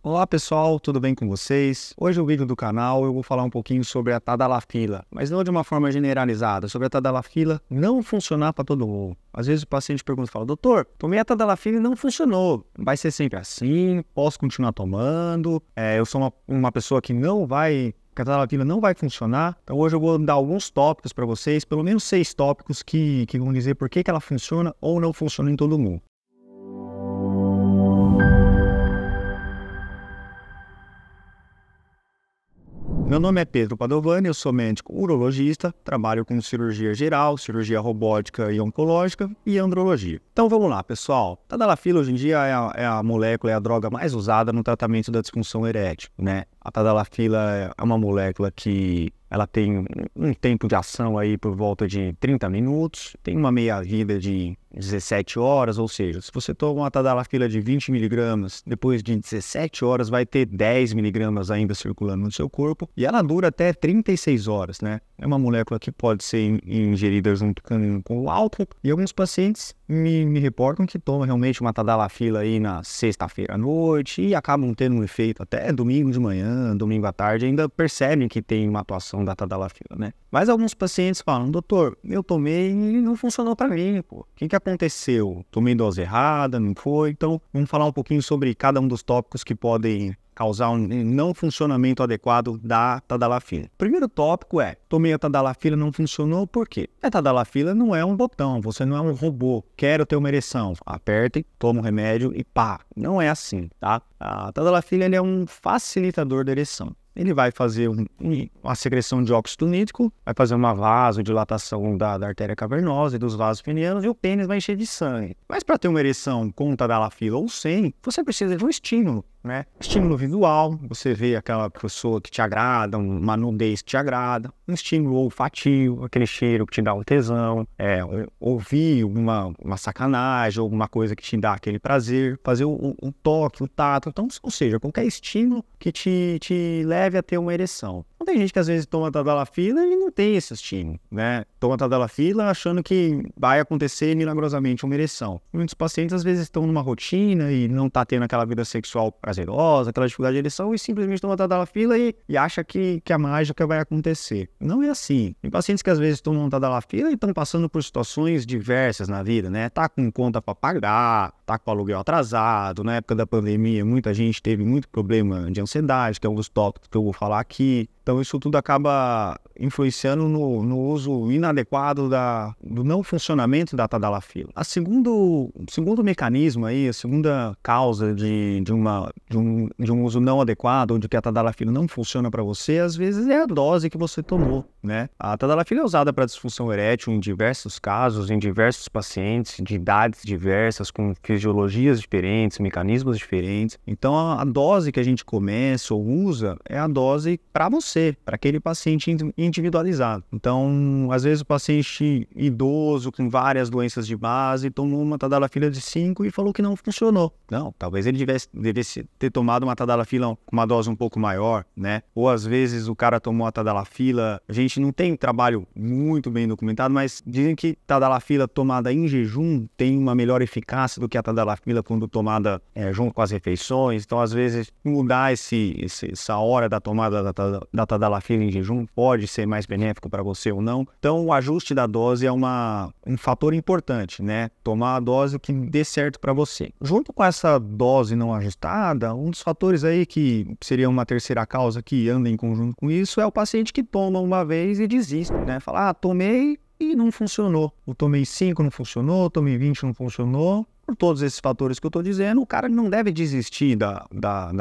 Olá pessoal, tudo bem com vocês? Hoje no vídeo do canal eu vou falar um pouquinho sobre a tadalafila, mas não de uma forma generalizada, sobre a tadalafila não funcionar para todo mundo. Às vezes o paciente pergunta e fala, doutor, tomei a tadalafila e não funcionou, vai ser sempre assim? Posso continuar tomando? Eu sou uma pessoa que a tadalafila não vai funcionar, então hoje eu vou dar alguns tópicos para vocês, pelo menos 6 tópicos que vão dizer por que ela funciona ou não funciona em todo mundo. Meu nome é Pedro Padovani, eu sou médico urologista, trabalho com cirurgia geral, cirurgia robótica e oncológica e andrologia. Então vamos lá, pessoal. Tadalafila hoje em dia é a molécula, é a droga mais usada no tratamento da disfunção erétil, né? A tadalafila é uma molécula que ela tem um tempo de ação aí por volta de 30 minutos, tem uma meia-vida de 17 horas, ou seja, se você toma uma tadalafila de 20 miligramas, depois de 17 horas vai ter 10 miligramas ainda circulando no seu corpo, e ela dura até 36 horas, né? É uma molécula que pode ser ingerida junto com o álcool, e alguns pacientes me reportam que tomam realmente uma tadalafila aí na sexta-feira à noite, e acabam tendo um efeito até domingo de manhã, domingo à tarde, ainda percebem que tem uma atuação da tadalafila, né? Mas alguns pacientes falam, doutor, eu tomei e não funcionou para mim, pô. O que aconteceu? Tomei dose errada, não foi? Então, vamos falar um pouquinho sobre cada um dos tópicos que podem causar um não funcionamento adequado da tadalafila. O primeiro tópico é, tomei a tadalafila, não funcionou, por quê? A tadalafila não é um botão, você não é um robô, quero ter uma ereção, aperte, toma um remédio e pá, não é assim, tá? A tadalafila ele é um facilitador da ereção. Ele vai fazer uma secreção de óxido nítrico, vai fazer uma vasodilatação da artéria cavernosa e dos vasos penianos e o pênis vai encher de sangue. Mas para ter uma ereção com tadalafila ou sem, você precisa de um estímulo, né? Estímulo visual, você vê aquela pessoa que te agrada, uma nudez que te agrada, um estímulo olfativo, aquele cheiro que te dá um tesão, ouvir uma sacanagem, alguma coisa que te dá aquele prazer, fazer o toque, o tato, então, ou seja, qualquer estímulo que te leve a ter uma ereção. Então, tem gente que às vezes toma tadalafila e não tem esse estímulo, né? Toma tadalafila achando que vai acontecer milagrosamente uma ereção. Muitos pacientes às vezes estão numa rotina e não tá tendo aquela vida sexual prazerosa, aquela dificuldade de ereção e simplesmente toma tadalafila e acha que a mágica vai acontecer. Não é assim. Tem pacientes que às vezes tomam tadalafila e estão passando por situações diversas na vida, né? Tá com conta para pagar, tá com aluguel atrasado, na época da pandemia muita gente teve muito problema de ansiedade, que é um dos tópicos que eu vou falar aqui. Então isso tudo acaba influenciando no uso inadequado do não funcionamento da tadalafila. O segundo mecanismo aí, a segunda causa de um uso não adequado, ou de que a tadalafila não funciona para você, às vezes é a dose que você tomou, né? A tadalafila é usada para disfunção erétil em diversos casos, em diversos pacientes, de idades diversas, com fisiologias diferentes, mecanismos diferentes. Então a dose que a gente começa ou usa é a dose para você, para aquele paciente individualizado. Então, às vezes o paciente idoso com várias doenças de base tomou uma tadalafila de 5 e falou que não funcionou. Não, talvez ele devesse ter tomado uma tadalafila com uma dose um pouco maior, né? Ou às vezes o cara tomou a tadalafila, a gente não tem trabalho muito bem documentado, mas dizem que tadalafila tomada em jejum tem uma melhor eficácia do que a tadalafila quando tomada junto com as refeições. Então, às vezes, mudar essa hora da tomada da tadalafila em jejum pode ser mais benéfico para você ou não. Então, o ajuste da dose é um fator importante, né? Tomar a dose que dê certo para você. Junto com essa dose não ajustada, um dos fatores aí que seria uma terceira causa que anda em conjunto com isso é o paciente que toma uma vez e desiste, né? Fala, tomei e não funcionou. Eu tomei 5, não funcionou, tomei 20, não funcionou. Por todos esses fatores que eu estou dizendo, o cara não deve desistir da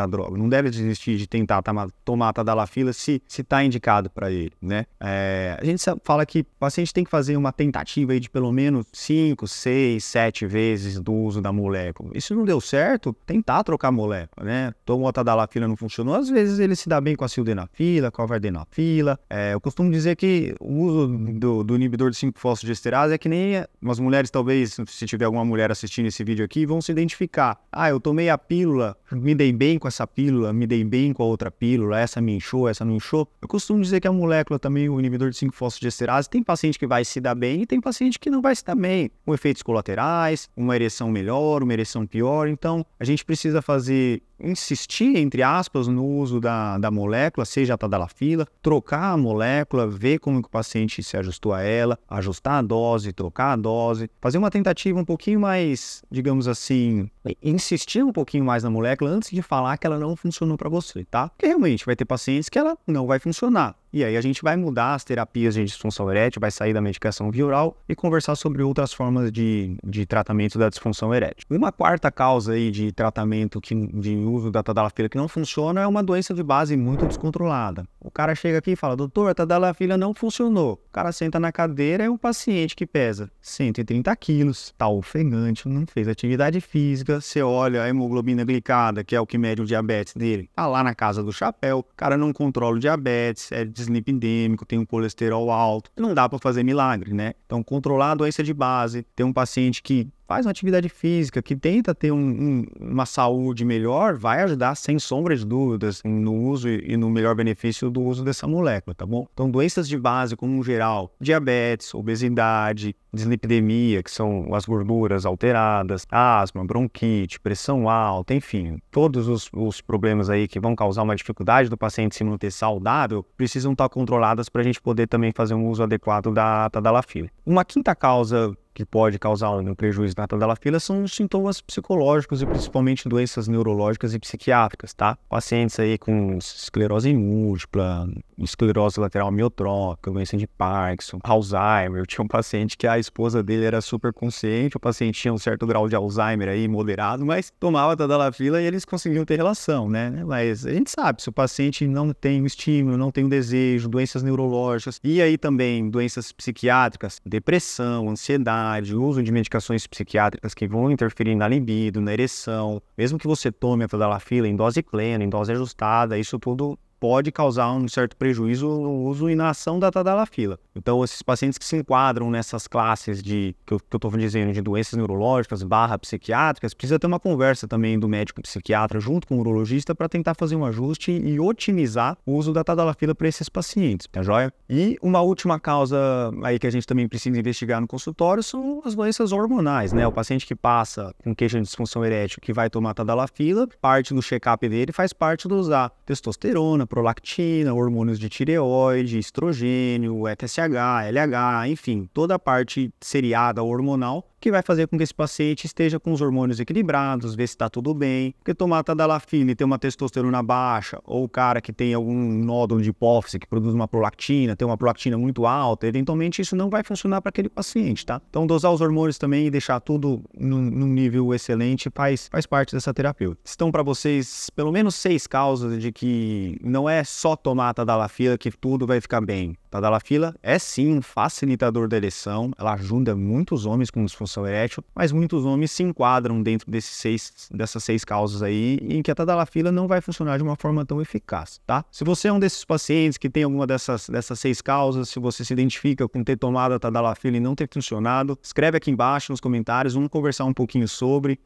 droga, não deve desistir de tentar tomar a tadalafila se está indicado para ele, né? A gente fala que o paciente tem que fazer uma tentativa aí de pelo menos 5, 6, 7 vezes do uso da molécula. E se não deu certo, tentar trocar a molécula, né? Tomou a tadalafila, não funcionou, às vezes ele se dá bem com a sildenafila, com a vardenafila. Eu costumo dizer que o uso do inibidor de 5-fosfodiesterase é que nem as mulheres, talvez, se tiver alguma mulher assistindo esse vídeo aqui, vão se identificar. Eu tomei a pílula, me dei bem com essa pílula, me dei bem com a outra pílula, essa me inchou, essa não inchou. Eu costumo dizer que a molécula também, o inibidor de 5-fosfodiesterase, tem paciente que vai se dar bem e tem paciente que não vai se dar bem, com efeitos colaterais, uma ereção melhor, uma ereção pior. Então, a gente precisa fazer insistir, entre aspas, no uso da molécula, seja a tadalafila, trocar a molécula, ver como que o paciente se ajustou a ela, ajustar a dose, trocar a dose, fazer uma tentativa um pouquinho mais, digamos assim, insistir um pouquinho mais na molécula antes de falar que ela não funcionou para você, tá? Porque realmente vai ter pacientes que ela não vai funcionar. E aí a gente vai mudar as terapias de disfunção erétil, vai sair da medicação via oral e conversar sobre outras formas de tratamento da disfunção erétil. Uma quarta causa aí de tratamento de uso da tadalafila que não funciona é uma doença de base muito descontrolada. O cara chega aqui e fala, doutor, a tadalafila não funcionou. O cara senta na cadeira, é um paciente que pesa 130 quilos, tá ofegante, não fez atividade física, você olha a hemoglobina glicada, que é o que mede o diabetes dele, tá lá na casa do chapéu, o cara não controla o diabetes, é dislipidêmico, tem um colesterol alto, não dá para fazer milagre, né? Então, controlar a doença de base, ter um paciente que faz uma atividade física, que tenta ter uma saúde melhor, vai ajudar sem sombra de dúvidas no uso e no melhor benefício do uso dessa molécula, tá bom? Então, doenças de base, como no geral, diabetes, obesidade, dislipidemia, que são as gorduras alteradas, asma, bronquite, pressão alta, enfim, todos os problemas aí que vão causar uma dificuldade do paciente se manter saudável, precisam estar controladas para a gente poder também fazer um uso adequado da tadalafila. Uma quinta causa que pode causar um prejuízo na tadalafila são os sintomas psicológicos e principalmente doenças neurológicas e psiquiátricas, tá? Pacientes aí com esclerose múltipla, esclerose lateral amiotrófica, doença de Parkinson, Alzheimer. Eu tinha um paciente que a esposa dele era super consciente, o paciente tinha um certo grau de Alzheimer aí moderado, mas tomava tadalafila e eles conseguiam ter relação, né? Mas a gente sabe, se o paciente não tem o estímulo, não tem o desejo, doenças neurológicas e aí também doenças psiquiátricas, depressão, ansiedade, uso de medicações psiquiátricas que vão interferir na libido, na ereção, mesmo que você tome a tadalafila em dose plena, em dose ajustada, isso tudo pode causar um certo prejuízo no uso e na ação da tadalafila. Então, esses pacientes que se enquadram nessas classes que eu estou dizendo, de doenças neurológicas / psiquiátricas, precisa ter uma conversa também do médico psiquiatra junto com o urologista para tentar fazer um ajuste e otimizar o uso da tadalafila para esses pacientes, tá joia? E uma última causa aí que a gente também precisa investigar no consultório são as doenças hormonais, né? O paciente que passa com queixa de disfunção erétil que vai tomar tadalafila, parte do check-up dele faz parte do usar testosterona, prolactina, hormônios de tireoide, estrogênio, FSH, LH, enfim, toda a parte seriada hormonal que vai fazer com que esse paciente esteja com os hormônios equilibrados, ver se está tudo bem. Porque tomar tadalafila e ter uma testosterona baixa, ou o cara que tem algum nódulo de hipófise que produz uma prolactina, tem uma prolactina muito alta, eventualmente isso não vai funcionar para aquele paciente, tá? Então dosar os hormônios também e deixar tudo num nível excelente faz parte dessa terapia. Estão para vocês pelo menos 6 causas de que não é só tomar tadalafila que tudo vai ficar bem. Tadalafila é sim um facilitador da ereção, ela ajuda muitos homens com disfunção erétil, mas muitos homens se enquadram dentro dessas 6 causas aí, em que a tadalafila não vai funcionar de uma forma tão eficaz, tá? Se você é um desses pacientes que tem alguma dessas 6 causas, se você se identifica com ter tomado a tadalafila e não ter funcionado, escreve aqui embaixo nos comentários, vamos conversar um pouquinho sobre,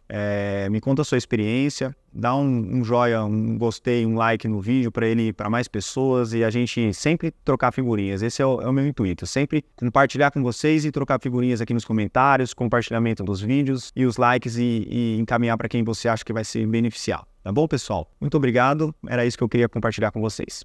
me conta a sua experiência, dá um joia, um gostei, um like no vídeo para ele ir para mais pessoas e a gente sempre trocar figurinhas. Esse é o meu intuito, sempre compartilhar com vocês e trocar figurinhas aqui nos comentários, compartilhamento dos vídeos e os likes e encaminhar para quem você acha que vai se beneficiar. Tá bom, pessoal? Muito obrigado, era isso que eu queria compartilhar com vocês.